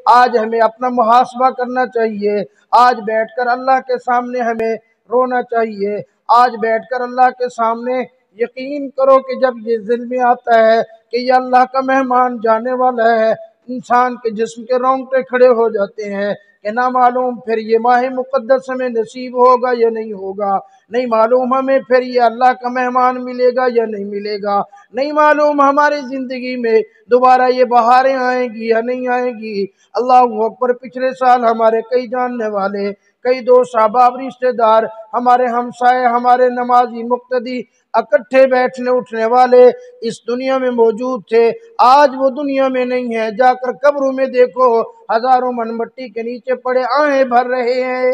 آج ہمیں اپنا محاسبہ کرنا چاہیے، آج بیٹھ کر اللہ کے سامنے ہمیں رونا چاہیے، آج بیٹھ کر اللہ کے سامنے یقین کرو کہ جب یہ ذہن میں آتا ہے کہ یہ اللہ کا مہمان جانے والا ہے، انسان کے جسم کے رونگٹے کھڑے ہو جاتے ہیں کہ نہ معلوم پھر یہ ماہ مقدس ہمیں نصیب ہوگا یا نہیں ہوگا، نہیں معلوم ہمیں پھر یہ اللہ کا مہمان ملے گا یا نہیں ملے گا، نہیں معلوم ہماری زندگی میں دوبارہ یہ بہاریں آئیں گی یا نہیں آئیں گی۔ اللہ اکبر، پچھلے سال ہمارے کئی جاننے والے، کئی دوست احباب، رشتہ دار، ہمارے ہمسائے، ہمارے نمازی مقتدی، اکٹھے بیٹھنے اٹھنے والے اس دنیا میں موجود تھے، آج وہ دنیا میں نہیں ہے، جا کر قبروں میں دیکھو ہزاروں من مٹی کے نیچے پڑے آہیں بھر رہے ہیں،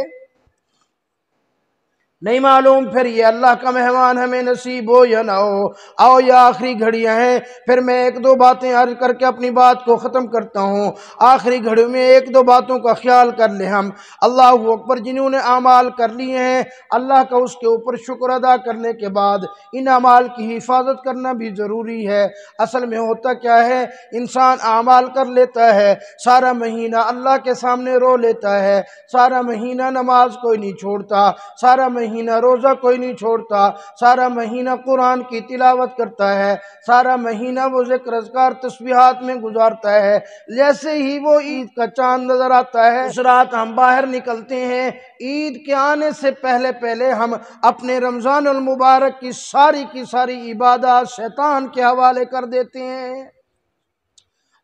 نہیں معلوم پھر یہ اللہ کا مہمان ہمیں نصیب ہو یا نہ ہو۔ آؤ یہ آخری گھڑیاں ہیں، پھر میں ایک دو باتیں عرض کر کے اپنی بات کو ختم کرتا ہوں۔ آخری گھڑیوں میں ایک دو باتوں کا خیال کر لیں ہم۔ اللہ اکبر، جنہوں نے اعمال کر لیے ہیں، اللہ کا اس کے اوپر شکر ادا کرنے کے بعد ان اعمال کی حفاظت کرنا بھی ضروری ہے۔ اصل میں ہوتا کیا ہے، انسان اعمال کر لیتا ہے، سارا مہینہ اللہ کے سامنے رو لیتا ہے، سارا مہینہ نماز کوئی نہیں چھوڑتا، سارا مہینہ روزہ کوئی نہیں چھوڑتا، سارا مہینہ قرآن کی تلاوت کرتا ہے، سارا مہینہ وہ ذکر اذکار تسبیحات میں گزارتا ہے، جیسے ہی وہ عید کا چاند نظر آتا ہے، اس رات ہم باہر نکلتے ہیں، عید کے آنے سے پہلے پہلے ہم اپنے رمضان المبارک کی ساری عبادات شیطان کے حوالے کر دیتے ہیں۔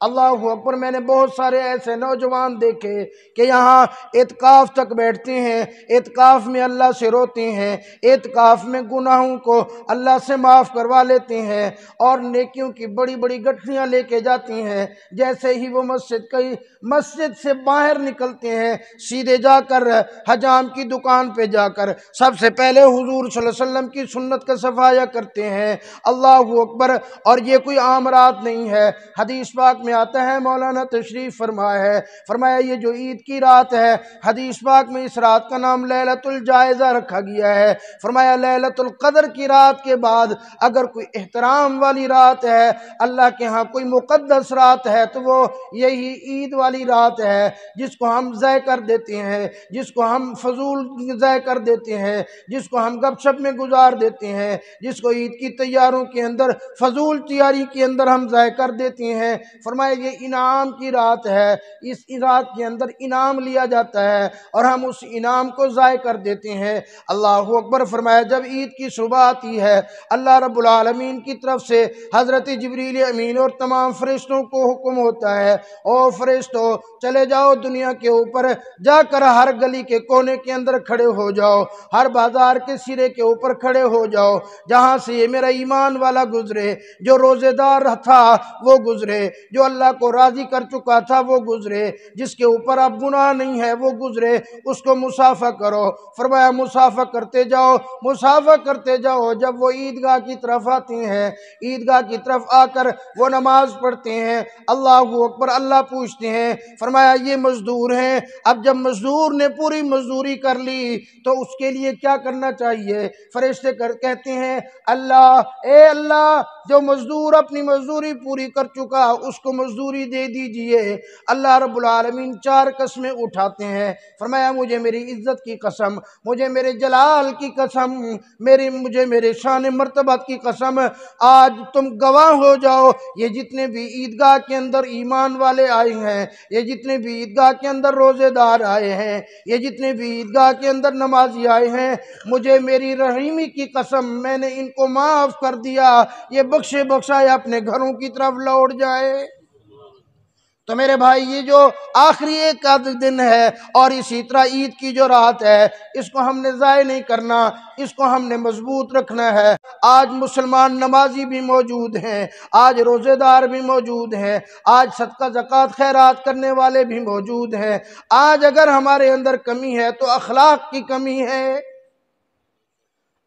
اللہ اکبر، میں نے بہت سارے ایسے نوجوان دیکھے کہ یہاں اعتکاف تک بیٹھتے ہیں، اعتکاف میں اللہ سے روتے ہیں، اعتکاف میں گناہوں کو اللہ سے معاف کروا لیتے ہیں اور نیکیوں کی بڑی بڑی گٹھیاں لے کے جاتے ہیں، جیسے ہی وہ مسجد سے باہر نکلتے ہیں، سیدھے جا کر حجام کی دکان پہ جا کر سب سے پہلے حضور صلی اللہ علیہ وسلم کی سنت کا صفایا کرتے ہیں۔ اللہ اکبر، اور یہ کوئی عام رات نہیں ہے، حدیث پاک میں آتا ہے، مولانا تشریف فرمایا یہ جو عید کی رات ہے، حدیث پاک میں اس رات کا نام لیلۃ الجائزہ رکھا گیا ہے، فرمایا لیلۃ القدر کی رات کے بعد اگر کوئی احترام والی رات ہے، اللہ کے ہاں کوئی مقدس رات ہے تو وہ یہی عید والی رات ہے، جس کو ہم ضائع کر دیتے ہیں، جس کو ہم فضول ضائع کر دیتے ہیں، جس کو ہم گپ شپ میں گزار دیتے ہیں، جس کو عید کی تیاروں کے اندر فضول تیاری کے اندر ہم ضائع کر دیتے ہیں۔ فرمایا یہ انعام کی رات ہے، اس رات کے اندر انعام لیا جاتا ہے اور ہم اس انعام کو ضائع کر دیتے ہیں۔ اللہ اکبر، فرمایا جب عید کی صبح آتی ہے، اللہ رب العالمین کی طرف سے حضرت جبریل امین اور تمام فرشتوں کو حکم ہوتا ہے، او فرشتوں چلے جاؤ دنیا کے اوپر، جا کر ہر گلی کے کونے کے اندر کھڑے ہو جاؤ، ہر بازار کے سرے کے اوپر کھڑے ہو جاؤ، جہاں سے یہ میرا ایمان والا گزرے، جو روزے دار تھا وہ گزرے، جو اللہ کو راضی کر چکا تھا وہ گزرے، جس کے اوپر اب گناہ نہیں ہے وہ گزرے، اس کو مصافحہ کرو۔ فرمایا مصافحہ کرتے جاؤ، مصافحہ کرتے جاؤ، جب وہ عیدگاہ کی طرف آتے ہیں، عیدگاہ کی طرف آ کر وہ نماز پڑھتے ہیں، اللہ اکبر، اللہ پوچھتے ہیں، فرمایا یہ مزدور ہیں، اب جب مزدور نے پوری مزدوری کر لی تو اس کے لیے کیا کرنا چاہیے؟ فرشتے کہتے ہیں اللہ، اے اللہ، جو مزدور اپنی مزدوری پوری کر چکا اس کو مزدوری دے دیجئے۔ اللہ رب العالمین 4 قسمیں اٹھاتے ہیں، فرمایا مجھے میری عزت کی قسم، مجھے میرے جلال کی قسم، مجھے میرے شان مرتبت کی قسم، آج تم گواہ ہو جاؤ، یہ جتنے بھی عیدگاہ کے اندر ایمان والے آئے ہیں، یہ جتنے بھی عیدگاہ کے اندر روزے دار آئے ہیں، یہ جتنے بھی عیدگاہ کے اندر نمازی آئے ہیں، مجھے میری رحیمی کی قسم، میں نے ان کو معاف کر دیا، یہ بخشے بخشائے اپنے گھروں کی طرف لوٹ جائے۔ تو میرے بھائی، یہ جو آخری ایک دن ہے اور اسی طرح عید کی جو رات ہے، اس کو ہم نے ضائع نہیں کرنا، اس کو ہم نے مضبوط رکھنا ہے۔ آج مسلمان نمازی بھی موجود ہیں، آج روزے دار بھی موجود ہیں، آج صدقہ زکوٰۃ خیرات کرنے والے بھی موجود ہیں، آج اگر ہمارے اندر کمی ہے تو اخلاق کی کمی ہے۔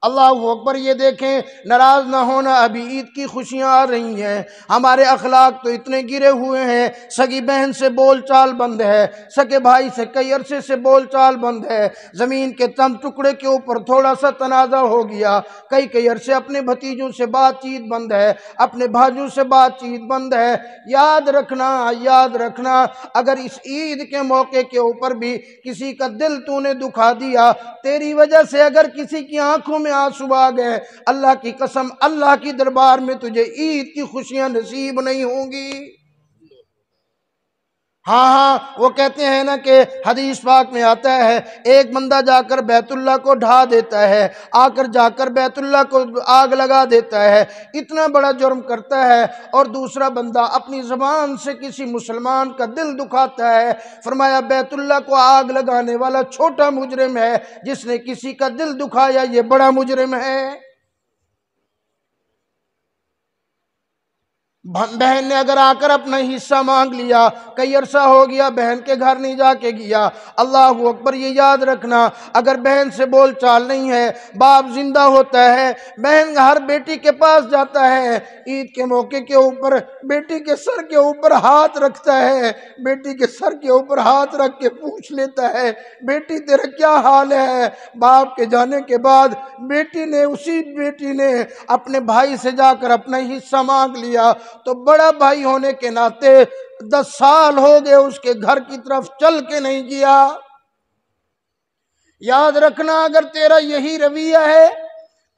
اللہ اکبر۔ یہ دیکھیں، ناراض نہ ہونا، ابھی عید کی خوشیاں آ رہی ہیں، ہمارے اخلاق تو اتنے گرے ہوئے ہیں، سگی بہن سے بول چال بند ہے، سگے بھائی سے کئی عرصے سے بول چال بند ہے، زمین کے چند ٹکڑے کے اوپر تھوڑا سا تنازع ہو گیا، کئی عرصے اپنے بھتیجوں سے بات چیت بند ہے، اپنے بھائیوں سے بات چیت بند ہے۔ یاد رکھنا اگر اس عید کے موقع کے اوپر بھی کسی کا دل تو نے دکھا دیا، تیری وجہ سے اگر کسی کی آنکھوں میں آنسو آ گئے، اللہ کی قسم اللہ کی دربار میں تجھے عید کی خوشیاں نصیب نہیں ہوں گی۔ ہاں وہ کہتے ہیں نا کہ حدیث پاک میں آتا ہے، ایک بندہ جا کر بیت اللہ کو ڈھا دیتا ہے، جا کر بیت اللہ کو آگ لگا دیتا ہے، اتنا بڑا جرم کرتا ہے، اور دوسرا بندہ اپنی زبان سے کسی مسلمان کا دل دکھاتا ہے، فرمایا بیت اللہ کو آگ لگانے والا چھوٹا مجرم ہے، جس نے کسی کا دل دکھایا یہ بڑا مجرم ہے۔ بہن نے اگر آ کر اپنا حصہ مانگ لیا، کئی عرصہ ہو گیا بہن کے گھر نہیں جا کے گیا، اللہ اکبر، یہ یاد رکھنا اگر بہن سے بول چال نہیں ہے، باپ زندہ ہوتا ہے، بہن ہر بیٹی کے پاس جاتا ہے، عید کے موقع کے اوپر بیٹی کے سر کے اوپر ہاتھ رکھتا ہے، بیٹی کے سر کے اوپر ہاتھ رکھ کے پوچھ لیتا ہے، بیٹی تیرا کیا حال ہے؟ باپ کے جانے کے بعد اسی بیٹی نے اپنے بھائی سے جا کر اپنا حصہ مانگ لیا، تو بڑا بھائی ہونے کے ناطے 10 سال ہو گئے اس کے گھر کی طرف چل کے نہیں گیا۔ یاد رکھنا اگر تیرا یہی رویہ ہے،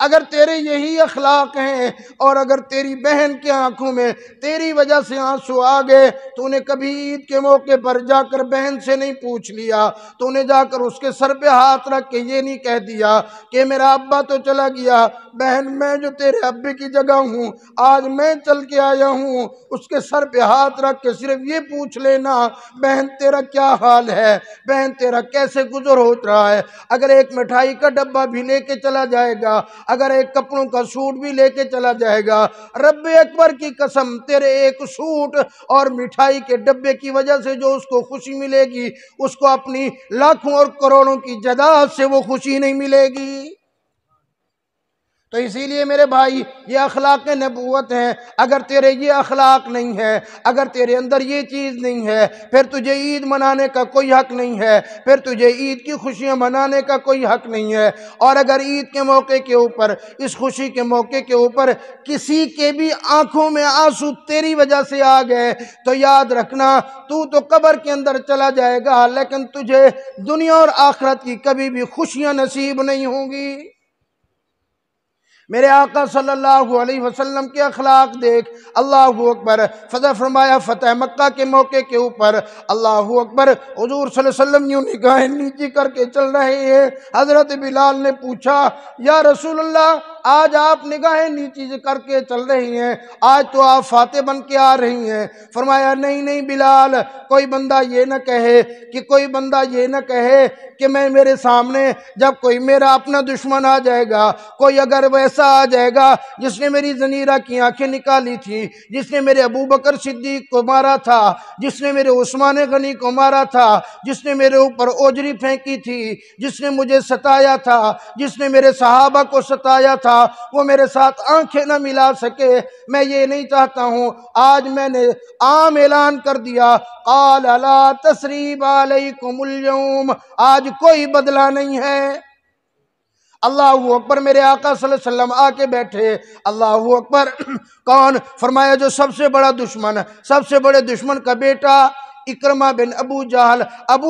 اگر تیرے یہی اخلاق ہیں، اور اگر تیری بہن کی آنکھوں میں تیری وجہ سے آنسو آ گئے، تو نے کبھی عید کے موقع پر جا کر بہن سے نہیں پوچھ لیا، تو نے جا کر اس کے سر پہ ہاتھ رکھ کے یہ نہیں کہہ دیا کہ میرا ابا تو چلا گیا، بہن میں جو تیرے ابے کی جگہ ہوں آج میں چل کے آیا ہوں، اس کے سر پہ ہاتھ رکھ کے صرف یہ پوچھ لینا بہن تیرا کیا حال ہے، بہن تیرا کیسے گزر ہو رہا ہے۔ اگر ایک مٹھائی کا ڈبہ بھی لے کے چلا جائے گا، اگر ایک کپڑوں کا سوٹ بھی لے کے چلا جائے گا، رب اکبر کی قسم تیرے ایک سوٹ اور مٹھائی کے ڈبے کی وجہ سے جو اس کو خوشی ملے گی، اس کو اپنی لاکھوں اور کروڑوں کی جائیداد سے وہ خوشی نہیں ملے گی۔ تو اسی لیے میرے بھائی یہ اخلاق نبوت ہیں، اگر تیرے یہ اخلاق نہیں ہے، اگر تیرے اندر یہ چیز نہیں ہے، پھر تجھے عید منانے کا کوئی حق نہیں ہے، پھر تجھے عید کی خوشیاں منانے کا کوئی حق نہیں ہے۔ اور اگر عید کے موقع کے اوپر، اس خوشی کے موقع کے اوپر کسی کے بھی آنکھوں میں آنسو تیری وجہ سے آ گئے، تو یاد رکھنا تو قبر کے اندر چلا جائے گا، لیکن تجھے دنیا اور آخرت کی کبھی بھی خوشیاں نصیب نہیں ہوں گی۔ میرے آقا صلی اللہ علیہ وسلم کے اخلاق دیکھ، اللہ اکبر۔ فرمایا فتح مکہ کے موقع کے اوپر، اللہ اکبر، حضور صلی اللہ علیہ وسلم یوں نگاہیں نیچی کر کے چل رہے ہیں، حضرت بلال نے پوچھا یا رسول اللہ آج آپ نگاہیں نیچی کر کے چل رہی ہیں، آج تو آپ فاتح بن کے آ رہی ہیں۔ فرمایا نہیں بلال، کوئی بندہ یہ نہ کہے کہ میں میرے سامنے جب کوئی میرا اپنا دشمن آ جائے گا، کوئی اگر ویسا آ جائے گا جس نے میری زنیرہ کی آنکھیں نکالی تھی، جس نے میرے ابو بکر صدیق کو مارا تھا، جس نے میرے عثمان غنی کو مارا تھا، جس نے میرے اوپر اوجری پھینکی تھی، جس نے مجھے ستایا تھا، جس نے میرے صحابہ کو ستایا تھا، وہ میرے ساتھ آنکھیں نہ ملا سکے، میں یہ نہیں چاہتا ہوں۔ آج میں نے عام اعلان کر دیا، قال لا تثریب علیکم اليوم، آج کوئی بدلہ نہیں ہے۔ اللہ اکبر، میرے آقا صلی اللہ علیہ وسلم آ کے بیٹھے، اللہ اکبر۔ کون؟ فرمایا جو سب سے بڑے دشمن کا بیٹا اکرمہ بن ابو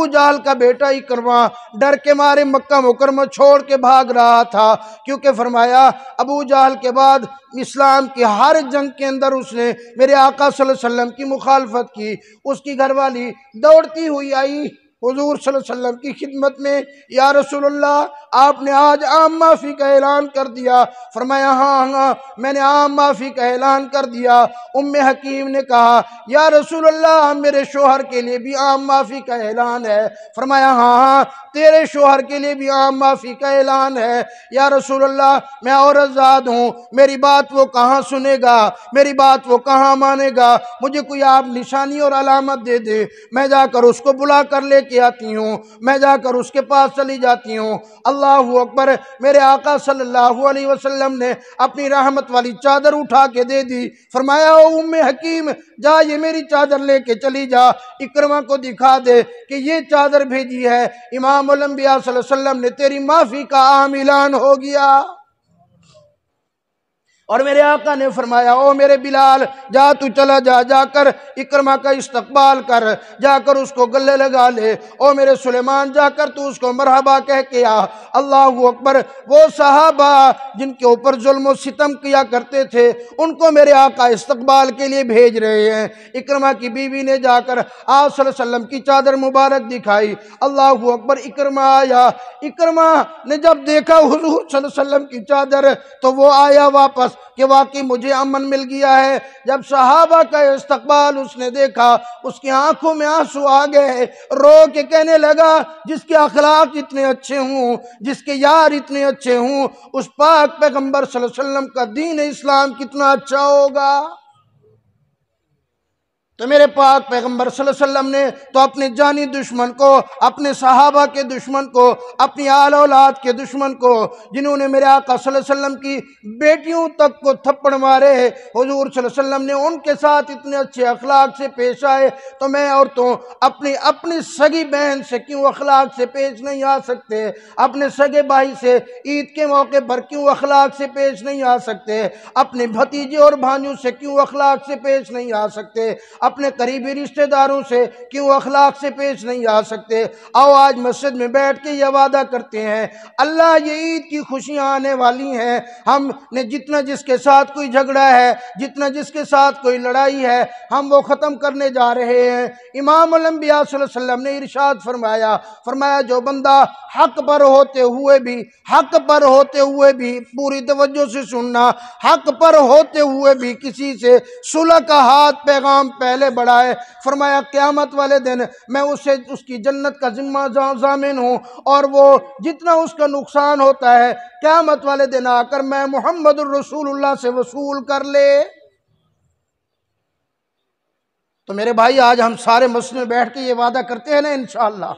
جہل کا بیٹا اکرمہ ڈر کے مارے مکہ مکرمہ چھوڑ کے بھاگ رہا تھا، کیونکہ فرمایا ابو جہل کے بعد اسلام کی ہر جنگ کے اندر اس نے میرے آقا صلی اللہ علیہ وسلم کی مخالفت کی۔ اس کی گھر والی دوڑتی ہوئی آئی حضور صلی اللہ علیہ وسلم کی خدمت میں، یا رسول اللہ آپ نے آج عام معافی کا اعلان کر دیا۔ فرمایا ہاں میں نے عام معافی کا اعلان کر دیا۔ ام حکیم نے کہا یا رسول اللہ میرے شوہر کے لیے بھی عام معافی کا اعلان ہے۔ فرمایا ہاں تیرے شوہر کے لیے بھی عام معافی کا اعلان ہے۔ یا رسول اللہ میں عورت زاد ہوں، میری بات وہ کہاں سنے گا، میری بات وہ کہاں مانے گا، مجھے کوئی آپ نشانی اور علامت دے دے، میں جا کر اس کو بلا کر لے کے آتی ہوں، میں جا کر اس کے پاس چلی جاتی ہوں۔ اللہ اکبر، میرے آقا صلی اللہ علیہ وسلم نے اپنی رحمت والی چادر اٹھا کے دے دی، فرمایا او ام حکیم جا یہ میری چادر لے کے چلی جا، اکرمہ کو دکھا دے کہ یہ چادر بھیجی ہے امام الانبیاء صلی اللہ علیہ وسلم نے، تیری معافی کا عام اعلان ہو گیا۔ اور میرے آقا نے فرمایا او میرے بلال جا تو چلا جا، جا کر اکرمہ کا استقبال کر، جا کر اس کو گلے لگا لے، او میرے سلیمان جا کر تو اس کو مرحبا کہہ کے آ۔ اللہ اکبر، وہ صحابہ جن کے اوپر ظلم و ستم کیا کرتے تھے ان کو میرے آقا استقبال کے لیے بھیج رہے ہیں۔ اکرمہ کی بیوی نے جا کر آپ صلی اللہ علیہ وسلم کی چادر مبارک دکھائی۔ اللہ اکبر، اکرمہ آیا، اکرمہ نے جب دیکھا حضور صلی اللہ علیہ وسلم کی چادر تو وہ آیا واپس کہ واقعی مجھے امن مل گیا ہے۔ جب صحابہ کا استقبال اس نے دیکھا اس کی آنکھوں میں آنسو آ گئے، رو کے کہنے لگا جس کے اخلاق اتنے اچھے ہوں، جس کے یار اتنے اچھے ہوں، اس پاک پیغمبر صلی اللہ علیہ وسلم کا دین اسلام کتنا اچھا ہوگا۔ تو میرے پاک پیغمبر صلی اللہ علیہ وسلم نے تو اپنے جانی دشمن کو، اپنے صحابہ کے دشمن کو، اپنی آل اولاد کے دشمن کو، جنہوں نے میرے آقا صلی اللہ علیہ وسلم کی بیٹیوں تک کو تھپڑ مارے، حضور صلی اللہ علیہ وسلم نے ان کے ساتھ اتنے اچھے اخلاق سے پیش آئے، تو میں عورتوں اپنی سگی بہن سے کیوں اخلاق سے پیش نہیں آ سکتے؟ اپنے سگے بھائی سے عید کے موقع پر کیوں اخلاق سے پیش نہیں آ سکتے؟ اپنے بھتیجے اور بھانجوں سے کیوں اخلاق سے پیش نہیں آ سکتے؟ اپنے قریبی رشتہ داروں سے کیوں اخلاق سے پیش نہیں آ سکتے؟ آؤ آج مسجد میں بیٹھ کے یہ وعدہ کرتے ہیں، اللہ یہ عید کی خوشیاں آنے والی ہیں، ہم نے جتنا جس کے ساتھ کوئی جھگڑا ہے، جتنا جس کے ساتھ کوئی لڑائی ہے، ہم وہ ختم کرنے جا رہے ہیں۔ امام الانبیاء صلی اللہ علیہ وسلم نے ارشاد فرمایا جو بندہ حق پر ہوتے ہوئے بھی پوری توجہ سے سننا، حق پر ہوتے ہوئے بھی کسی سے صلح کا ہاتھ پیغام پہلے بڑھائے، فرمایا قیامت والے دن میں اس کی جنت کا ذمہ ضامن ہوں، اور وہ جتنا اس کا نقصان ہوتا ہے قیامت والے دن آ کر میں محمد الرسول اللہ سے وصول کر لے۔ تو میرے بھائی آج ہم سارے مسجد میں بیٹھ کے یہ وعدہ کرتے ہیں نا انشاءاللہ